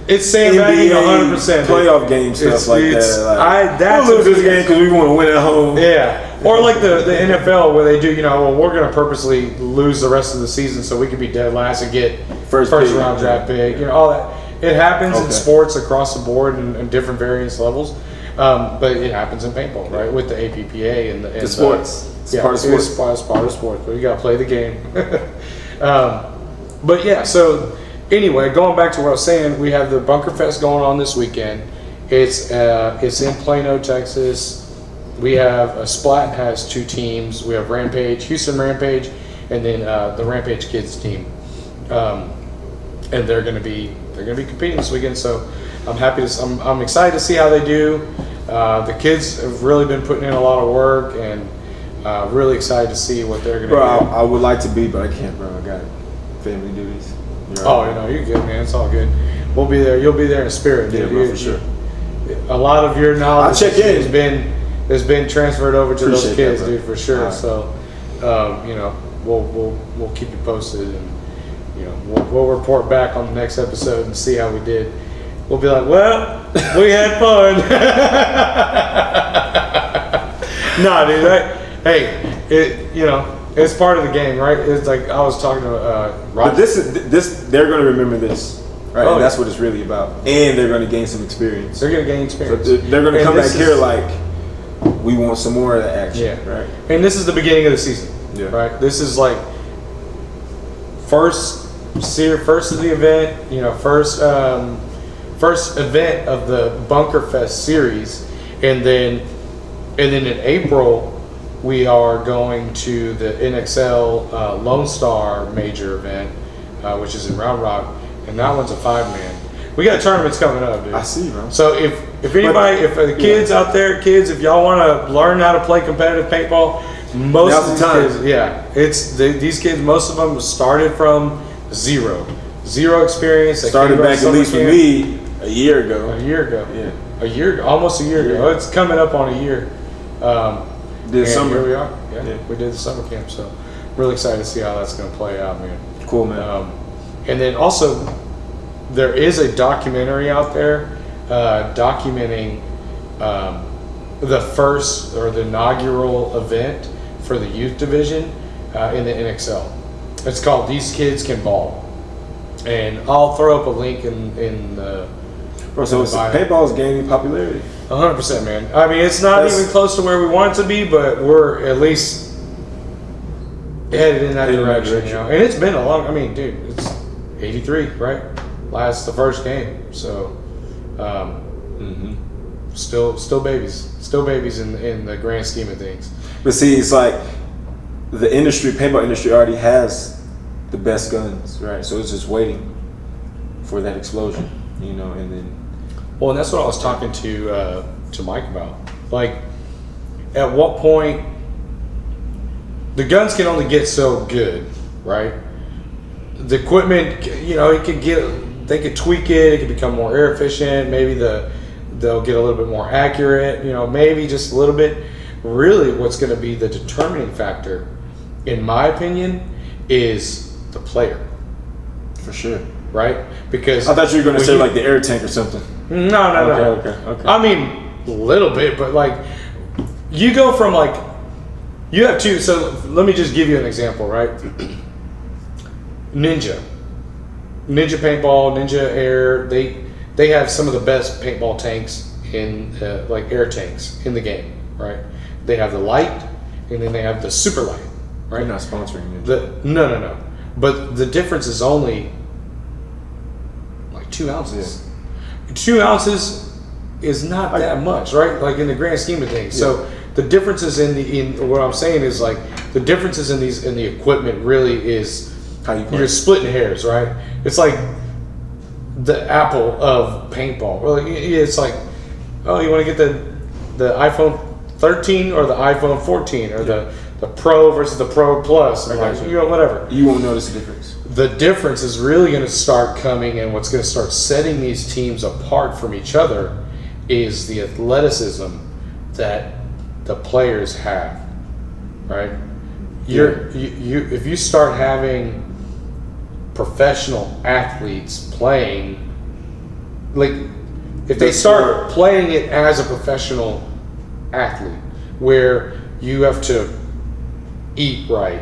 It's sandbagging 100%. playoff game stuff like that. Like, we'll lose this game because we want to win at home. Yeah. Or like the NFL where they do, we're going to purposely lose the rest of the season so we can be dead last and get first round draft pick. All that. It happens in sports across the board in different various levels. But it happens in paintball, right? With the APPA and the sports. It's part of sports. It's part of sports. But you got to play the game. But yeah, so anyway, going back to what I was saying, we have the Bunker Fest going on this weekend. It's in Plano, Texas. We have Splat has 2 teams. We have Rampage, Houston Rampage, and then the Rampage Kids team. And they're going to be competing this weekend. So I'm excited to see how they do. The kids have really been putting in a lot of work, and really excited to see what they're going to do. I would like to be, but I can't, bro. I got family duties. You're good, man. It's all good. We'll be there. You'll be there in spirit, dude. Yeah, bro, for sure. A lot of your knowledge I'll check in. has been transferred over to those kids, that, dude, for sure. Right. So, we'll keep you posted, and we'll report back on the next episode and see how we did. We'll be like, well, we had fun. Nah, dude. It's part of the game, right? It's like I was talking to Roger. But this they're going to remember this, right? Oh, and that's what it's really about. And they're going to gain some experience. They're going to gain experience. So they're going to come back here like, we want some more of that action, right? And this is the beginning of the season, right? This is like first of the event, first event of the Bunker Fest series, and then in April we are going to the NXL Lone Star major event, which is in Round Rock, and that one's a 5-man. We got tournaments coming up, dude. I see, bro. So if the kids out there, if y'all want to learn how to play competitive paintball, most of these kids, these kids, most of them started from zero experience. They started back at least with me a year ago. Almost a year ago. It's coming up on a year. This summer. Here we are. Yeah, we did the summer camp. So really excited to see how that's going to play out, man. Cool, man. And then also, there is a documentary out there documenting the first or the inaugural event for the youth division in the NXL. It's called These Kids Can Ball. And I'll throw up a link in the... Bro, so paintball is gaining popularity. 100%, man. I mean, it's not even close to where we want it to be, but we're at least headed in that direction. And it's been a long... I mean, dude, it's 83, right? The first game. So, still babies in the grand scheme of things. But see, it's like the paintball industry already has the best guns, right? So it's just waiting for that explosion, and then. Well, and that's what I was talking to Mike about. Like, at what point the guns can only get so good, right? The equipment, they could tweak it. It could become more air efficient. Maybe they'll get a little bit more accurate. Maybe just a little bit. really what's going to be the determining factor, in my opinion, is the player. For sure. Right? Because I thought you were going to say like the air tank or something. No. Okay. I mean, a little bit, but like you go from like you have two. So let me just give you an example, right? Ninja Paintball, Ninja Air. They have some of the best paintball tanks in like air tanks in the game, right? They have the light, and then they have the super light, right? You're not sponsoring Ninja. No. But the difference is only like 2 ounces. Yeah. 2 ounces is not that much, right? Like in the grand scheme of things. Yeah. So the differences in what I'm saying is like the differences in the equipment really is how you play. You're splitting hairs, right? It's like the Apple of paintball. Well, it's like, oh, you want to get the iPhone 13 or the iPhone 14 or the Pro versus the Pro Plus, and like, whatever. You won't notice the difference. The difference is really going to start coming, and what's going to start setting these teams apart from each other is the athleticism that the players have, right? If you start having professional athletes playing, like if they start playing it as a professional athlete, where you have to eat right,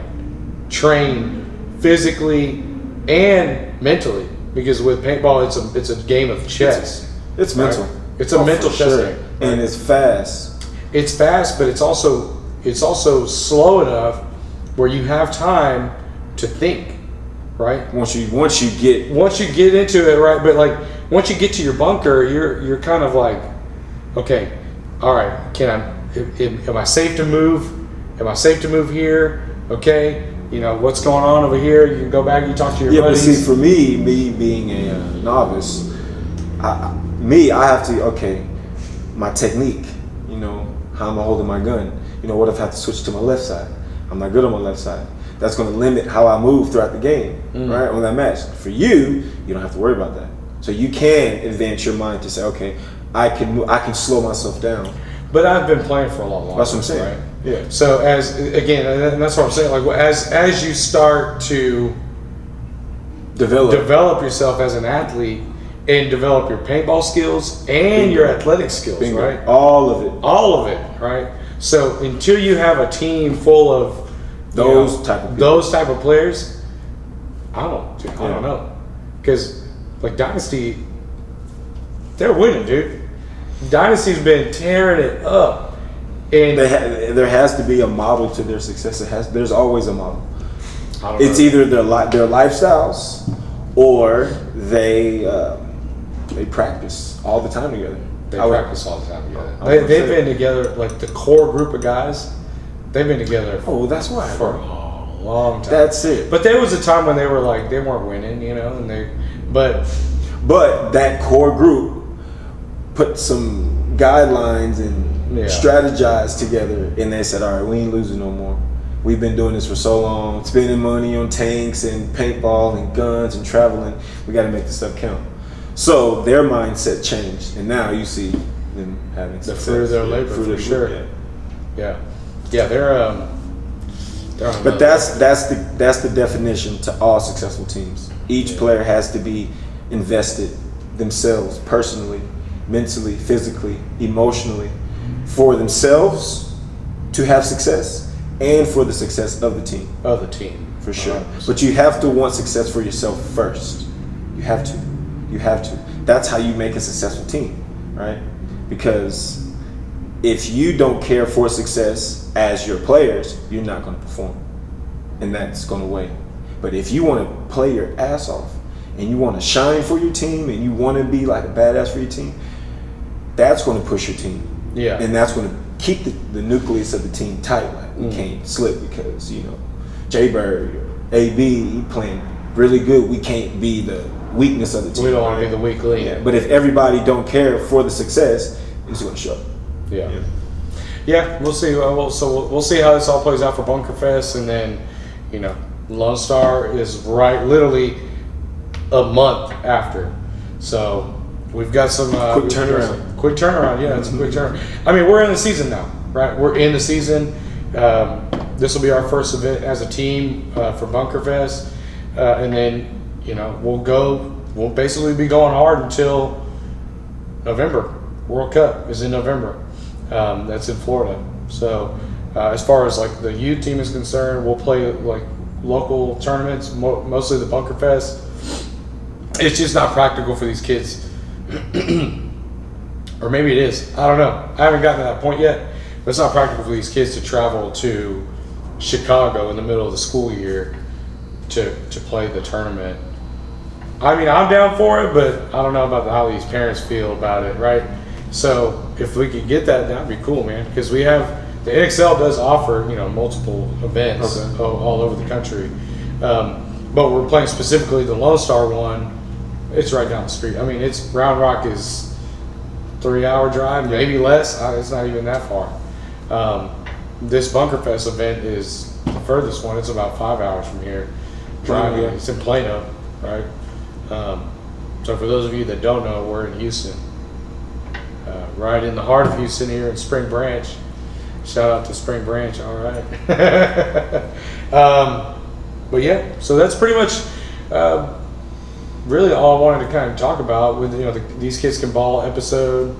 train physically and mentally, because with paintball it's a game of chess. It's mental. Right? It's a mental chess game, right? And it's fast. It's fast, but it's also slow enough where you have time to think, right? Once you get into it, right? But like once you get to your bunker, you're kind of like, okay, all right, am I safe to move? Am I safe to move here? Okay, what's going on over here? You can go back. You talk to your buddies. But see, for me being a novice, I have to my technique. How am I holding my gun? What if I have to switch to my left side? I'm not good on my left side. That's going to limit how I move throughout the game, right? On that match. For you don't have to worry about that. So you can advance your mind to say, okay, I can slow myself down. But I've been playing for a long time. That's what I'm saying. Right? Yeah. So and that's what I'm saying. Like as you start to develop yourself as an athlete and develop your paintball skills and your athletic skills, Bingo. right? All of it, right? So until you have a team full of those type of players, I don't know, because like Dynasty, they're winning, dude. Dynasty's been tearing it up, and there has to be a model to their success. There's always a model. It's either their lifestyles, or they practice all the time together. They practice all the time together. They've been together, like the core group of guys. They've been together. That's why for a long time. That's it. But there was a time when they were like they weren't winning, but that core group put some guidelines and strategized together, and they said, all right, we ain't losing no more. We've been doing this for so long, spending money on tanks and paintball and guns and traveling. We got to make this stuff count. So their mindset changed, and now you see them having the fruit of their labor, for sure. Yeah. They're but that's the definition to all successful teams. Each player has to be invested themselves personally, mentally, physically, emotionally, for themselves to have success and for the success of the team. For sure. 100%. But you have to want success for yourself first. You have to. That's how you make a successful team, right? Because if you don't care for success as your players, you're not going to perform. And that's going to weigh. But if you want to play your ass off and you want to shine for your team and you want to be like a badass for your team, that's going to push your team. Yeah. And that's going to keep the nucleus of the team tight. Like we can't slip because, Jay Bird or AB, he playing really good. We can't be the weakness of the team. We don't want to be the weak link. Yeah. But if everybody don't care for the success, it's going to show. Yeah, we'll see. We'll see how this all plays out for Bunker Fest, and then, Lone Star is literally a month after. So we've got some quick turnaround. Quick turnaround, yeah, it's a quick turnaround. I mean, we're in the season now, right? We're in the season. This will be our first event as a team for Bunkerfest, and then we'll basically be going hard until November. World Cup is in November. That's in Florida. So as far as like the youth team is concerned, we'll play like local tournaments, mostly the Bunkerfest. It's just not practical for these kids. Or maybe it is. I don't know. I haven't gotten to that point yet. But it's not practical for these kids to travel to Chicago in the middle of the school year to play the tournament. I mean, I'm down for it, but I don't know about how these parents feel about it, right? So if we could get that, that'd be cool, man. Because we have the NXL does offer multiple events all over the country, but we're playing specifically the Lone Star one. It's right down the street. I mean, it's Round Rock is 3-hour drive, maybe less. It's not even that far. This Bunkerfest event is the furthest one. It's about 5 hours from here. Driving. Yeah. It's in Plano, right? So for those of you that don't know, we're in Houston, right in the heart of Houston here in Spring Branch. Shout out to Spring Branch. All right. But yeah, so that's pretty much really all I wanted to kind of talk about with These Kids Can Ball episode.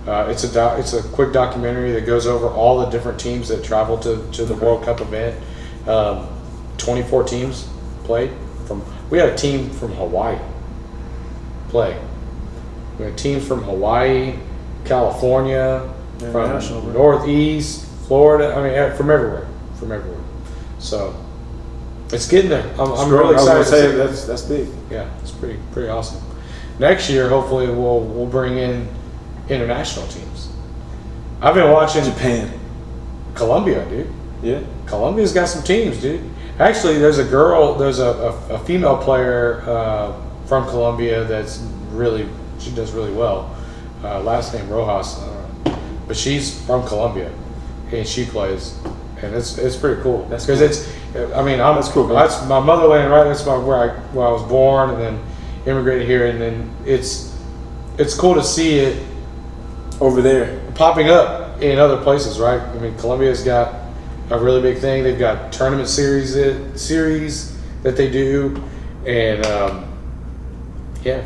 It's a quick documentary that goes over all the different teams that travel to the World Cup event. 24 teams played. We had a team from Hawaii play. We had teams from Hawaii, California, from Northeast, Florida. I mean, from everywhere. So it's getting there. I'm really excited. To say that's big. Yeah, it's pretty awesome. Next year, hopefully, we'll bring in international teams. I've been watching Japan, Colombia, dude. Yeah, Colombia's got some teams, dude. Actually, there's a female player from Colombia she does really well. Last name Rojas, but she's from Colombia, and she plays, and it's pretty cool. That's because cool. That's cool. That's my motherland, right? That's where I was born, and then immigrated here, and then it's cool to see it over there popping up in other places, right? I mean, Colombia's got a really big thing. They've got tournament series that they do, and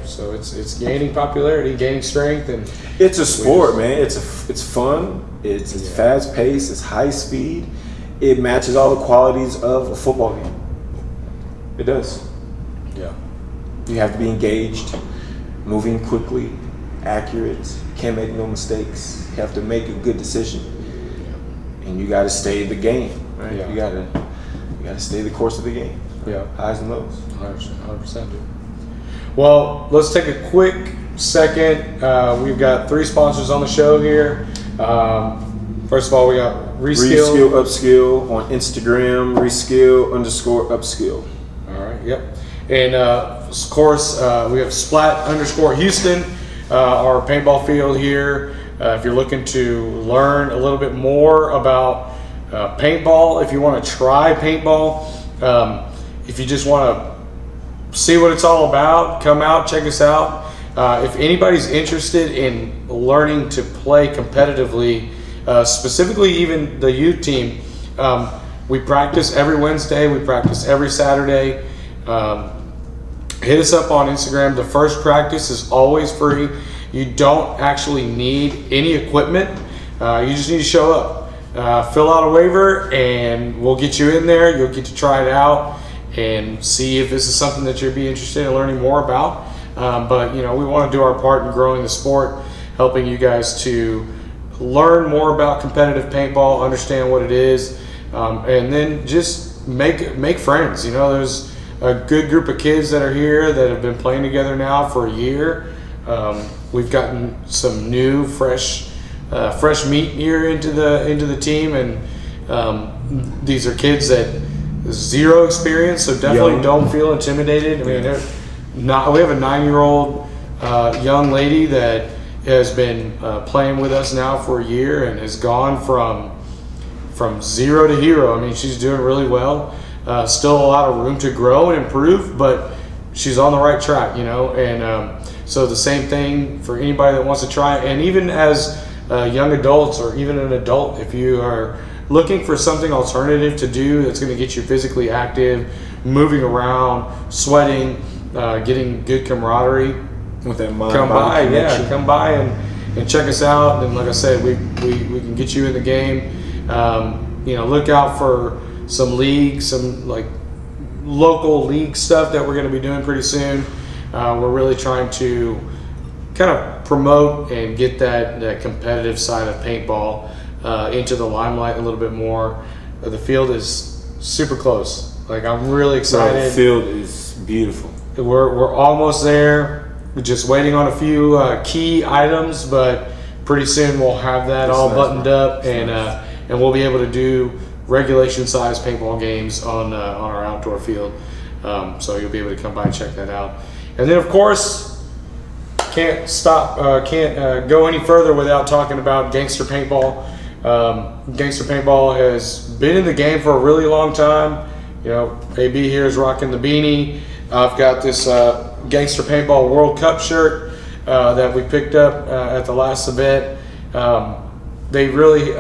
so it's gaining popularity, gaining strength, and it's a sport, man. It's fun. It's fast paced. It's high speed. It matches all the qualities of a football game. It does. Yeah. You have to be engaged, moving quickly, accurate. Can't make no mistakes. You have to make a good decision, and you got to stay the game. Right? Yeah. You got to stay the course of the game. Yeah. Highs and lows. 100%, dude. Well, let's take a quick second. We've got 3 sponsors on the show here. First of all, we got Reskill Upskill on Instagram. Reskill_upskill. All right. Yep. And of course, we have Splat_Houston, our paintball field here. If you're looking to learn a little bit more about paintball, if you want to try paintball, if you just want to see what it's all about, come out, check us out. If anybody's interested in learning to play competitively, specifically even the youth team, we practice every Wednesday, we practice every Saturday. Hit us up on Instagram. The first practice is always free. You don't actually need any equipment. You just need to show up, fill out a waiver, and we'll get you in there. You'll get to try it out and see if this is something that you'd be interested in learning more about. But we want to do our part in growing the sport, helping you guys to learn more about competitive paintball, understand what it is, and then just make friends. There's a good group of kids that are here that have been playing together now for a year. We've gotten some new, fresh meat here into the team, and these are kids that zero experience, so definitely don't feel intimidated. I mean, we have a 9-year-old young lady that has been playing with us now for a year and has gone from zero to hero. I mean, she's doing really well. Still a lot of room to grow and improve, but she's on the right track, and so the same thing for anybody that wants to try it. And even as young adults or even an adult, if you are looking for something alternative to do that's going to get you physically active, moving around, sweating, getting good camaraderie, With that mind, come by, body connection. come by and check us out. And like I said, we can get you in the game. Look out for some leagues, some like local league stuff that we're going to be doing pretty soon. We're really trying to kind of promote and get that competitive side of paintball into the limelight a little bit more. The field is super close. Like, I'm really excited. The field is beautiful. We're almost there. We're just waiting on a few key items, but pretty soon we'll have that all nice, buttoned man. up, and we'll be able to do regulation size paintball games on our outdoor field. So you'll be able to come by and check that out. And then, of course, can't go any further without talking about Gangster Paintball. Gangster Paintball has been in the game for a really long time. AB here is rocking the beanie. I've got this Gangster Paintball World Cup shirt that we picked up at the last event. They really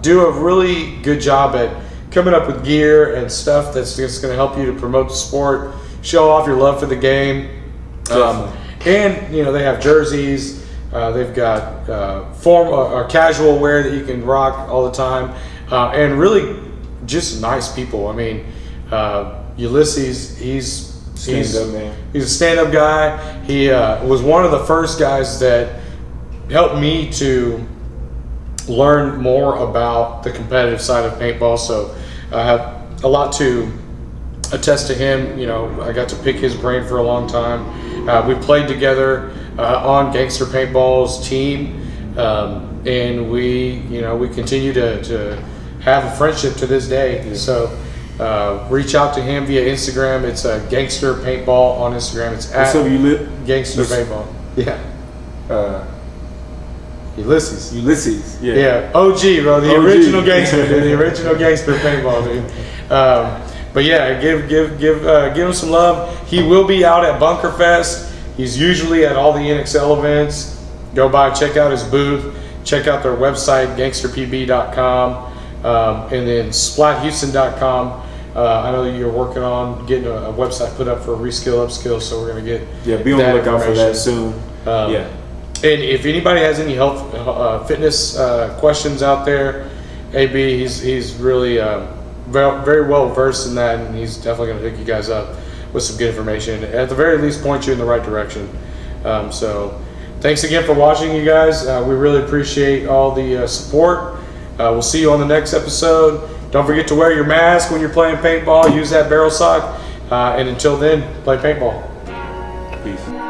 do a really good job at coming up with gear and stuff that's just going to help you to promote the sport, show off your love for the game. And they have jerseys. They've got formal or casual wear that you can rock all the time, and really just nice people. I mean, Ulysses, he's a stand-up guy. He was one of the first guys that helped me to learn more about the competitive side of paintball. So I have a lot to attest to him. I got to pick his brain for a long time. We played together on Gangster Paintball's team, and we continue to have a friendship to this day. Yeah. So reach out to him via Instagram. It's Gangster Paintball on Instagram. It's at So you lit Gangster Paintball. Yeah. Ulysses. Yeah. OG, bro. The OG. original gangster, dude. The original Gangster Paintball, dude. But yeah, give him some love. He will be out at Bunker Fest. He's usually at all the NXL events. Go by, check out his booth, check out their website, gangsterpb.com, and then splathouston.com. I know you're working on getting a website put up for Reskill Upskill, so we're going to get be on the that lookout for that information soon. And if anybody has any health, fitness questions out there, AB, he's really very well versed in that, and he's definitely going to hook you guys up with some good information. At the very least, point you in the right direction. So thanks again for watching, you guys. We really appreciate all the support. We'll see you on the next episode. Don't forget to wear your mask when you're playing paintball. Use that barrel sock. And until then, play paintball. Peace.